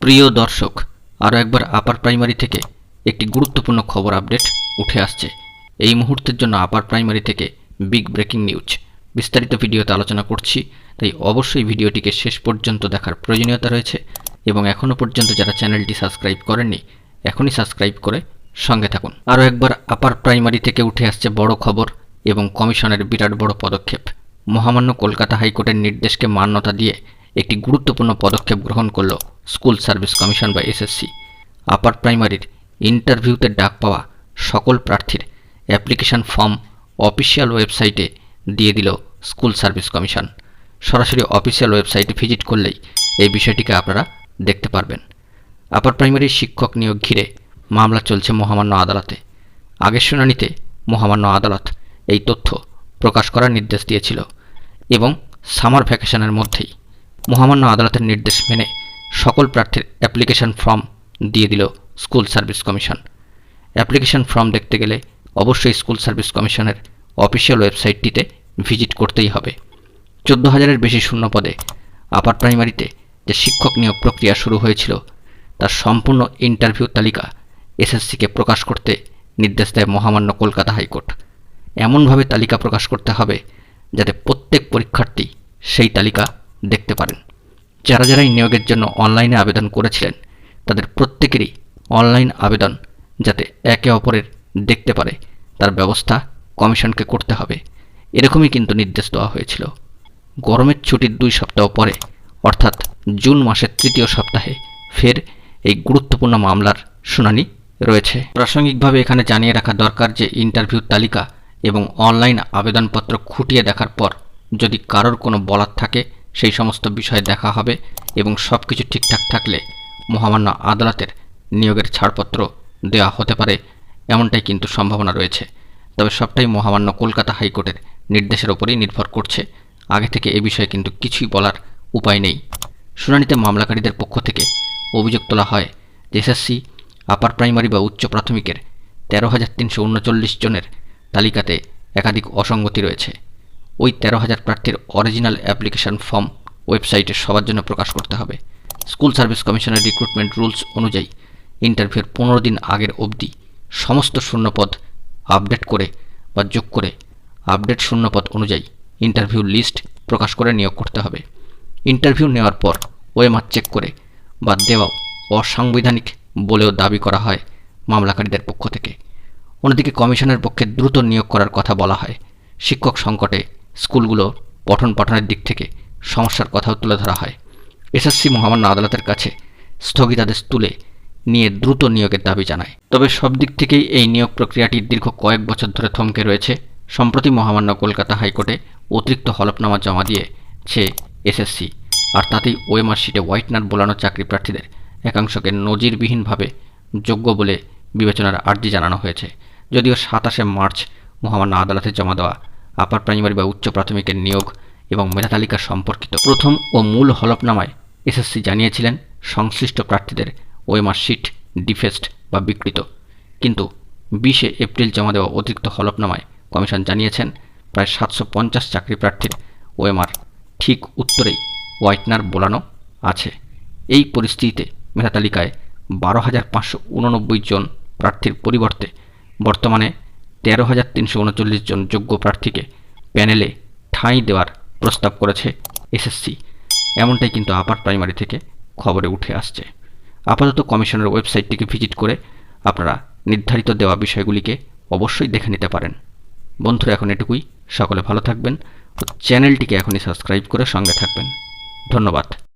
প্রিয় দর্শক, আরও একবার আপার প্রাইমারি থেকে একটি গুরুত্বপূর্ণ খবর আপডেট উঠে আসছে। এই মুহূর্তের জন্য আপার প্রাইমারি থেকে বিগ ব্রেকিং নিউজ বিস্তারিত ভিডিওতে আলোচনা করছি, তাই অবশ্যই ভিডিওটিকে শেষ পর্যন্ত দেখার প্রয়োজনীয়তা রয়েছে এবং এখনও পর্যন্ত যারা চ্যানেলটি সাবস্ক্রাইব করেননি এখনই সাবস্ক্রাইব করে সঙ্গে থাকুন। আরও একবার আপার প্রাইমারি থেকে উঠে আসছে বড় খবর এবং কমিশনের বিরাট বড় পদক্ষেপ। মহামান্য কলকাতা হাইকোর্টের নির্দেশকে মান্যতা দিয়ে একটি গুরুত্বপূর্ণ পদক্ষেপ গ্রহণ করল স্কুল সার্ভিস কমিশন বা এসএসসি। আপার প্রাইমারির ইন্টারভিউতে ডাক পাওয়া সকল প্রার্থীর অ্যাপ্লিকেশন ফর্ম অফিসিয়াল ওয়েবসাইটে দিয়ে দিল স্কুল সার্ভিস কমিশন। সরাসরি অফিসিয়াল ওয়েবসাইটে ভিজিট করলেই এই বিষয়টিকে আপনারা দেখতে পারবেন। আপার প্রাইমারির শিক্ষক নিয়োগ ঘিরে মামলা চলছে মহামান্য আদালতে। আগের শুনানিতে মহামান্য আদালত এই তথ্য প্রকাশ করার নির্দেশ দিয়েছিল এবং সামার ভ্যাকেশনের মধ্যেই মহামান্য আদালতের নির্দেশ মেনে সকল প্রার্থীর অ্যাপ্লিকেশন ফর্ম দিয়ে দিল school service commission. Application form দেখতে গেলে অবশ্যই স্কুল সার্ভিস কমিশনের অফিসিয়াল ওয়েবসাইটটিতে ভিজিট করতেই হবে। 14,000-এর বেশি শূন্য পদে আপার প্রাইমারিতে যে শিক্ষক নিয়োগ প্রক্রিয়া শুরু হয়েছিল তার সম্পূর্ণ ইন্টারভিউ তালিকা এসএসসিকে প্রকাশ করতে নির্দেশ দেয় মহামান্য কলকাতা হাইকোর্ট। এমনভাবে তালিকা প্রকাশ করতে হবে যাতে প্রত্যেক পরীক্ষার্থী সেই তালিকা দেখতে পারেন। যারা যারা এই নিয়োগের জন্য অনলাইনে আবেদন করেছিলেন তাদের প্রত্যেকেরই অনলাইন আবেদন যাতে একে অপরের দেখতে পারে তার ব্যবস্থা কমিশনকে করতে হবে, এরকমই কিন্তু নির্দেশ দেওয়া হয়েছিল। গরমের ছুটির 2 সপ্তাহ পরে অর্থাৎ জুন মাসের 3য় সপ্তাহে ফের এই গুরুত্বপূর্ণ মামলার শুনানি রয়েছে। প্রাসঙ্গিকভাবে এখানে জানিয়ে রাখা দরকার যে ইন্টারভিউ তালিকা এবং অনলাইন আবেদনপত্র খুঁটিয়ে দেখার পর যদি কারোর কোনো বলার থাকে সেই সমস্ত বিষয় দেখা হবে এবং সব কিছু ঠিকঠাক থাকলে মহামান্য আদালতের নিয়োগের ছাড়পত্র দেওয়া হতে পারে, এমনটাই কিন্তু সম্ভাবনা রয়েছে। তবে সবটাই মহামান্য কলকাতা হাইকোর্টের নির্দেশের ওপরেই নির্ভর করছে। আগে থেকে এ বিষয়ে কিন্তু কিছুই বলার উপায় নেই। শুনানিতে মামলাকারীদের পক্ষ থেকে অভিযোগ তোলা হয় যে এসএসসি আপার প্রাইমারি বা উচ্চ প্রাথমিকের 13,339 জনের তালিকাতে একাধিক অসঙ্গতি রয়েছে। ওই 13,000 প্রার্থীর অরিজিনাল অ্যাপ্লিকেশন ফর্ম ওয়েবসাইটে সবার জন্য প্রকাশ করতে হবে। স্কুল সার্ভিস কমিশনের রিক্রুটমেন্ট রুলস অনুযায়ী ইন্টারভিউর 15 দিন আগের অবধি সমস্ত শূন্যপদ আপডেট করে বা যোগ করে আপডেট শূন্যপদ অনুযায়ী ইন্টারভিউ লিস্ট প্রকাশ করে নিয়োগ করতে হবে। ইন্টারভিউ নেওয়ার পর ওএমআর চেক করে বাদ দেওয়াও অসাংবিধানিক বলেও দাবি করা হয় মামলাকারীদের পক্ষ থেকে। অন্যদিকে কমিশনের পক্ষে দ্রুত নিয়োগ করার কথা বলা হয়। শিক্ষক সংকটে স্কুলগুলো পঠন পাঠনের দিক থেকে সমস্যার কথাও তুলে ধরা হয়। এসএসসি মহামান্য আদালতের কাছে স্থগিতাদেশ তুলে নিয়ে দ্রুত নিয়োগের দাবি জানায়। তবে সব দিক থেকেই এই নিয়োগ প্রক্রিয়াটি দীর্ঘ কয়েক বছর ধরে থমকে রয়েছে। সম্প্রতি মহামান্য কলকাতা হাইকোর্টে অতিরিক্ত হলফনামা জমা দিয়েছে এসএসসি, আর তাতেই ওএমআর শিটে হোয়াইটনার বোলানো চাকরি প্রার্থীদের একাংশকে নজিরবিহীনভাবে যোগ্য বলে বিবেচনার আর্জি জানানো হয়েছে। যদিও 27শে মার্চ মহামান্য আদালতে জমা দেওয়া আপার প্রাইমারি বা উচ্চ প্রাথমিকের নিয়োগ এবং মেধা তালিকা সম্পর্কিত প্রথম ও মূল হলফনামায় এসএসসি জানিয়েছিলেন সংশ্লিষ্ট প্রার্থীদের ওএমআর শিট ডিফেক্ট বা বিকৃত, কিন্তু 20শে এপ্রিল জমা দেওয়া অতিরিক্ত হলফনামায় কমিশন জানিয়েছেন প্রায় 750 চাকরি প্রার্থীর ওএমআর ঠিক উত্তরেই হোয়াইটনার বোলানো আছে। এই পরিস্থিতিতে মেধা তালিকায় 12,589 জন প্রার্থীর পরিবর্তে বর্তমানে 13,339 জন যোগ্য প্রার্থীকে প্যানেলে ঠাঁই দেওয়ার প্রস্তাব করেছে এসএসসি, এমনটাই কিন্তু আপার প্রাইমারি থেকে খবরে উঠে আসছে। আপাতত কমিশনের ওয়েবসাইটটিকে ভিজিট করে আপনারা নির্ধারিত দেওয়া বিষয়গুলিকে অবশ্যই দেখে নিতে পারেন। বন্ধুরা, এখন এটুকুই। সকলে ভালো থাকবেন ও চ্যানেলটিকে এখনই সাবস্ক্রাইব করে সঙ্গে থাকবেন। ধন্যবাদ।